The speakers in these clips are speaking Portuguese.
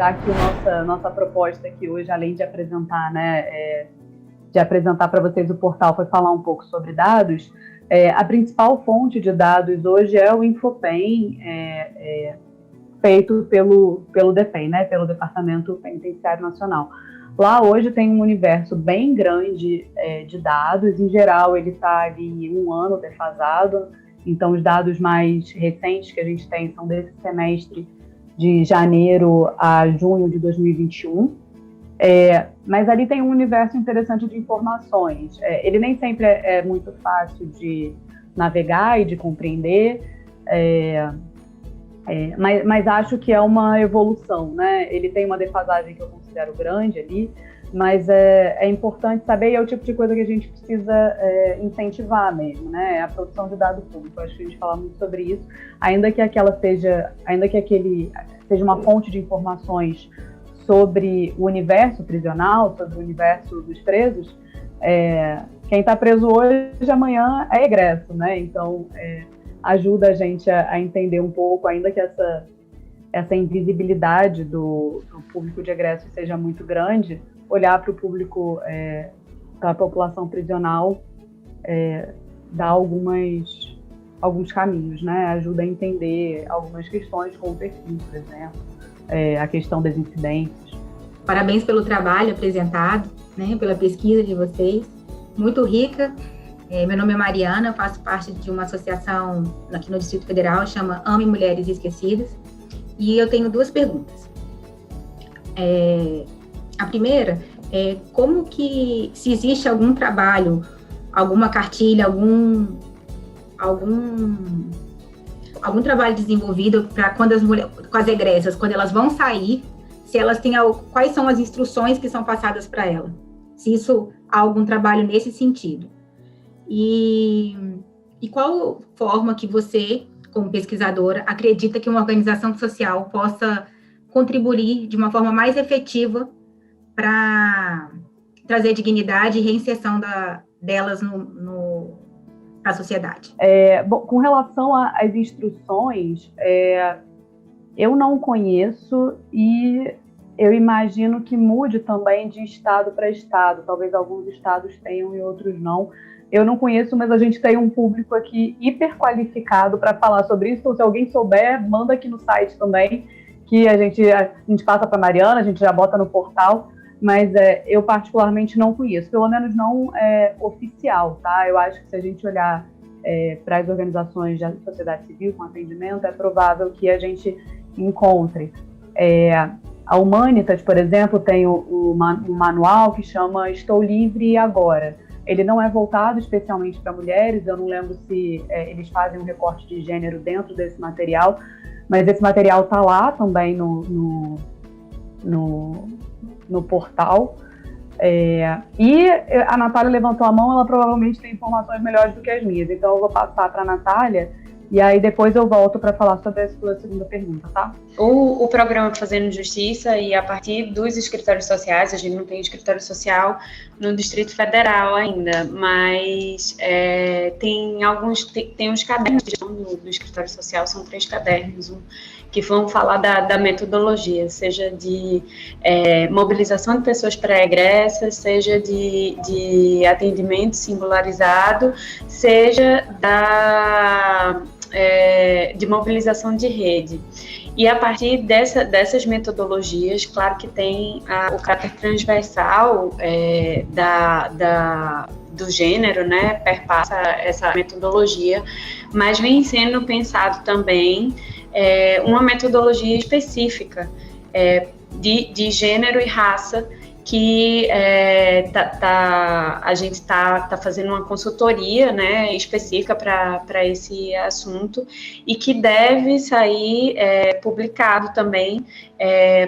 já que nossa proposta aqui hoje, além de apresentar, né, de apresentar para vocês o portal, foi falar um pouco sobre dados, a principal fonte de dados hoje é o Infopen, feito pelo DEPEN, né, pelo Departamento Penitenciário Nacional. Lá hoje tem um universo bem grande de dados, em geral ele está ali 1 ano defasado, então os dados mais recentes que a gente tem são desse semestre de janeiro a junho de 2021, mas ali tem um universo interessante de informações. Ele nem sempre é muito fácil de navegar e de compreender, mas acho que é uma evolução, né? Ele tem uma defasagem que eu considero grande ali, mas é importante saber, e é o tipo de coisa que a gente precisa incentivar mesmo, né? A produção de dado público. Eu acho que a gente fala muito sobre isso, ainda que aquele seja uma fonte de informações sobre o universo prisional, sobre o universo dos presos. Quem está preso hoje, amanhã é egresso, né? Então, ajuda a gente a entender um pouco, ainda que essa invisibilidade do público de egresso seja muito grande, olhar para o público, para a população prisional, dá alguns caminhos, né? Ajuda a entender algumas questões como o perfil, por exemplo, a questão das incidências. Parabéns pelo trabalho apresentado, né? Pela pesquisa de vocês, muito rica. Meu nome é Mariana, eu faço parte de uma associação aqui no Distrito Federal, chama Ame Mulheres Esquecidas, e eu tenho 2 perguntas. A primeira é como que, se existe algum trabalho, alguma cartilha, algum trabalho desenvolvido para quando as mulheres, com as egressas, quando elas vão sair, se elas têm, quais são as instruções que são passadas para elas, se isso há algum trabalho nesse sentido. E qual forma que você, como pesquisadora, acredita que uma organização social possa contribuir de uma forma mais efetiva para trazer dignidade e reinserção delas na sociedade? Bom, com relação às instruções, eu não conheço e eu imagino que mude também de estado para estado. Talvez alguns estados tenham e outros não. Eu não conheço, mas a gente tem um público aqui hiper qualificado para falar sobre isso. Então, se alguém souber, manda aqui no site também, que a gente passa para a Mariana, a gente já bota no portal, mas eu particularmente não conheço, pelo menos não oficial, tá? Eu acho que se a gente olhar para as organizações de sociedade civil com atendimento, é provável que a gente encontre. A Humanitas, por exemplo, tem um manual que chama Estou Livre Agora. Ele não é voltado especialmente para mulheres, eu não lembro se eles fazem um recorte de gênero dentro desse material, mas esse material está lá também no portal. E a Natália levantou a mão, ela provavelmente tem informações melhores do que as minhas, então eu vou passar para a Natália, e aí depois eu volto para falar sobre a sua segunda pergunta, tá? O programa Fazendo Justiça, e a partir dos escritórios sociais, a gente não tem escritório social no Distrito Federal ainda, mas tem uns cadernos do escritório social, são 3 cadernos, que vão falar da metodologia, seja de mobilização de pessoas pré-egressas, seja de atendimento singularizado, seja de mobilização de rede. E a partir dessas metodologias, claro que tem o caráter transversal do gênero, né, perpassa essa metodologia, mas vem sendo pensado também uma metodologia específica de gênero e raça, que a gente está fazendo uma consultoria, né, específica para esse assunto, e que deve sair publicado também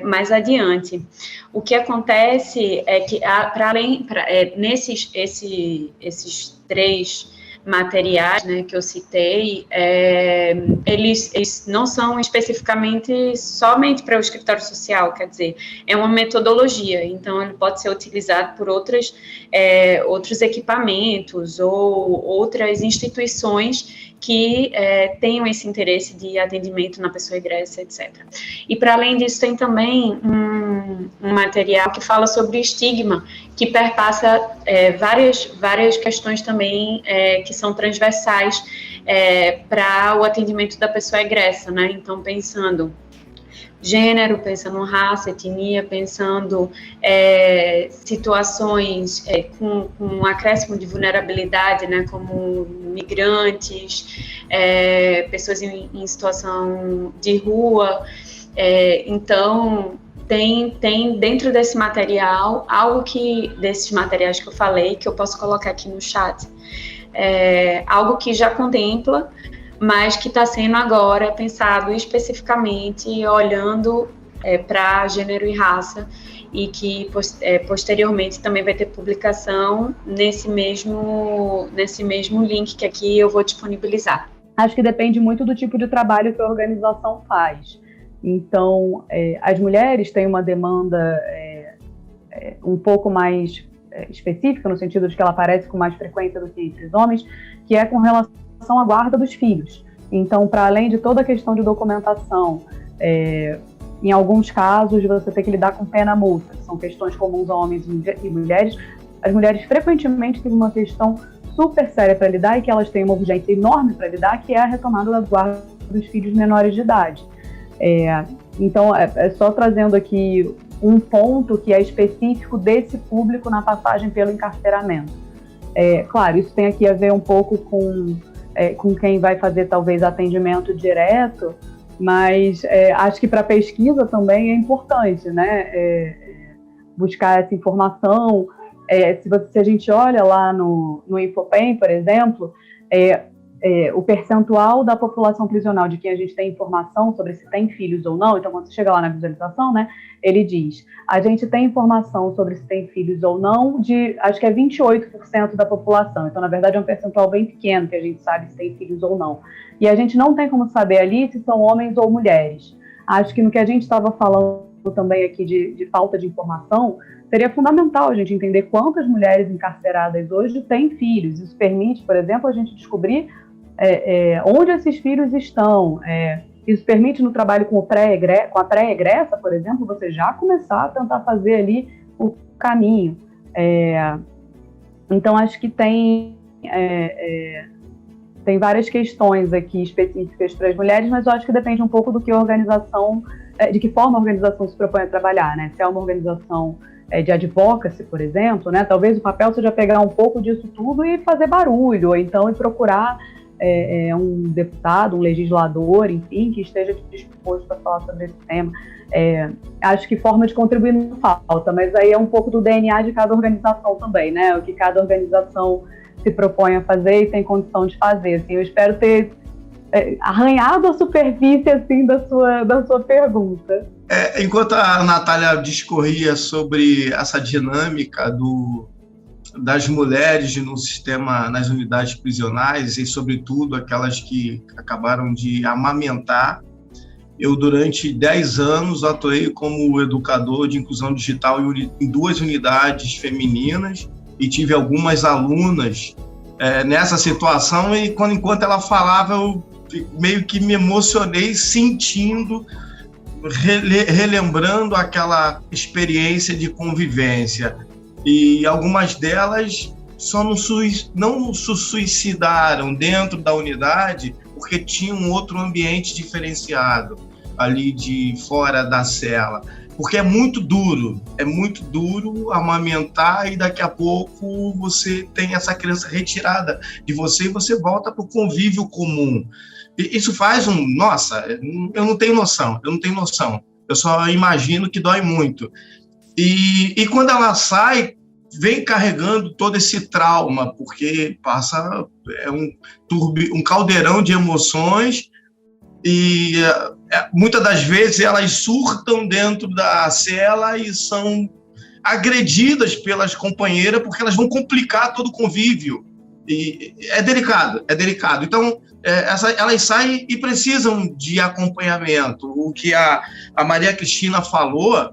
mais adiante. O que acontece é que, esses 3 materiais, né, que eu citei, eles não são especificamente somente para o escritório social, quer dizer, é uma metodologia, então ele pode ser utilizado por outros equipamentos ou outras instituições que tenham esse interesse de atendimento na pessoa egressa, etc. E, para além disso, tem também um material que fala sobre estigma, que perpassa várias questões também que são transversais para o atendimento da pessoa egressa, né? Então, pensando gênero, pensando raça, etnia, pensando situações com um acréscimo de vulnerabilidade, né, como migrantes, pessoas em situação de rua. Então, tem dentro desse material, desses materiais que eu falei, que eu posso colocar aqui no chat, algo que já contempla, mas que está sendo agora pensado especificamente olhando para gênero e raça, e que posteriormente também vai ter publicação nesse mesmo link que aqui eu vou disponibilizar. Acho que depende muito do tipo de trabalho que a organização faz. Então, as mulheres têm uma demanda um pouco mais específica, no sentido de que ela aparece com mais frequência do que entre os homens, que é com relação à guarda dos filhos. Então, para além de toda a questão de documentação, em alguns casos você tem que lidar com pena-multa, que são questões comuns a homens e mulheres. As mulheres frequentemente têm uma questão super séria para lidar e que elas têm uma urgência enorme para lidar, que é a retomada da guarda dos filhos menores de idade. Então, só trazendo aqui um ponto que é específico desse público na passagem pelo encarceramento. Claro, isso tem aqui a ver um pouco com quem vai fazer talvez atendimento direto, mas acho que para pesquisa também é importante, né? Buscar essa informação. Se a gente olha lá no Infopen, por exemplo, o percentual da população prisional de quem a gente tem informação sobre se tem filhos ou não, então quando você chega lá na visualização, né, ele diz, a gente tem informação sobre se tem filhos ou não de, acho que é 28% da população, então na verdade é um percentual bem pequeno que a gente sabe se tem filhos ou não. E a gente não tem como saber ali se são homens ou mulheres. Acho que no que a gente estava falando também aqui de falta de informação, seria fundamental a gente entender quantas mulheres encarceradas hoje têm filhos. Isso permite, por exemplo, a gente descobrir onde esses filhos estão. Isso permite no trabalho com a pré-egressa, por exemplo, você já começar a tentar fazer ali o caminho. Então, acho que tem várias questões aqui específicas para as mulheres, mas eu acho que depende um pouco do que a organização, de que forma a organização se propõe a trabalhar, né? Se é uma organização de advocacy, por exemplo, né? Talvez o papel seja pegar um pouco disso tudo e fazer barulho, ou então ir procurar um deputado, um legislador, enfim, que esteja disposto a falar sobre esse tema. Acho que forma de contribuir não falta, mas aí é um pouco do DNA de cada organização também, né? O que cada organização se propõe a fazer e tem condição de fazer. Assim, eu espero ter arranhado a superfície assim, da sua pergunta. Enquanto a Natália discorria sobre essa dinâmica das mulheres no sistema, nas unidades prisionais e, sobretudo, aquelas que acabaram de amamentar, eu, durante 10 anos, atuei como educador de inclusão digital em 2 unidades femininas e tive algumas alunas nessa situação, e enquanto ela falava, eu meio que me emocionei sentindo, relembrando aquela experiência de convivência. E algumas delas só não se suicidaram dentro da unidade porque tinham um outro ambiente diferenciado ali de fora da cela. Porque é muito duro amamentar, e daqui a pouco você tem essa criança retirada de você e você volta para o convívio comum. E isso faz nossa, eu não tenho noção, eu só imagino que dói muito. E quando ela sai, vem carregando todo esse trauma, porque passa um caldeirão de emoções, e muitas das vezes elas surtam dentro da cela e são agredidas pelas companheiras, porque elas vão complicar todo o convívio. E é delicado. Então, elas saem e precisam de acompanhamento. O que a Maria Cristina falou,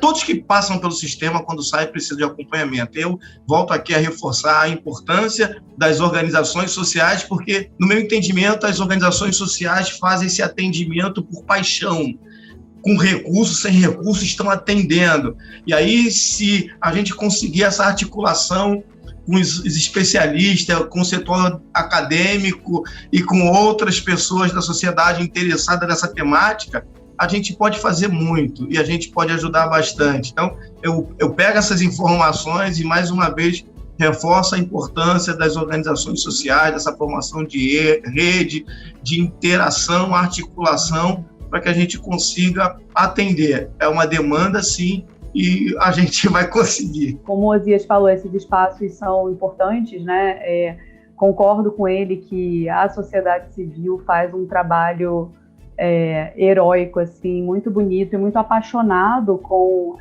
todos que passam pelo sistema, quando saem, precisam de acompanhamento. Eu volto aqui a reforçar a importância das organizações sociais, porque, no meu entendimento, as organizações sociais fazem esse atendimento por paixão. Com recursos, sem recursos, estão atendendo. E aí, se a gente conseguir essa articulação com os especialistas, com o setor acadêmico e com outras pessoas da sociedade interessadas nessa temática, a gente pode fazer muito e a gente pode ajudar bastante. Então, eu pego essas informações e, mais uma vez, reforço a importância das organizações sociais, dessa formação de rede, de interação, articulação, para que a gente consiga atender. É uma demanda, sim, e a gente vai conseguir. Como o Osias falou, esses espaços são importantes, né? Concordo com ele que a sociedade civil faz um trabalho heróico, assim, muito bonito e muito apaixonado com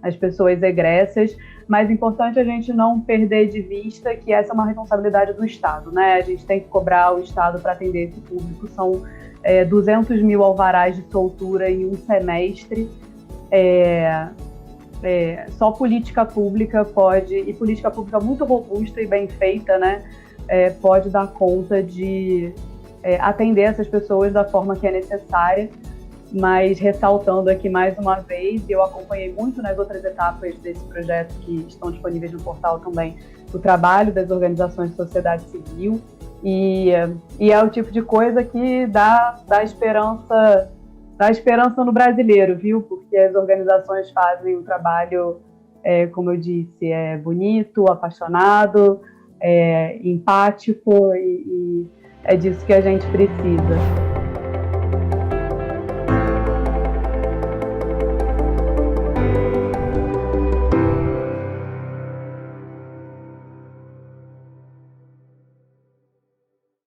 as pessoas egressas, mas é importante a gente não perder de vista que essa é uma responsabilidade do Estado, né? A gente tem que cobrar o Estado para atender esse público. São 200 mil alvarás de soltura em um semestre. Só política pública pode, e política pública muito robusta e bem feita, né, pode dar conta de atender essas pessoas da forma que é necessária, mas ressaltando aqui mais uma vez, eu acompanhei muito nas outras etapas desse projeto que estão disponíveis no portal também, o trabalho das organizações de sociedade civil, e é o tipo de coisa que dá esperança no brasileiro, viu? Porque as organizações fazem um trabalho, como eu disse, bonito, apaixonado, empático, e é disso que a gente precisa.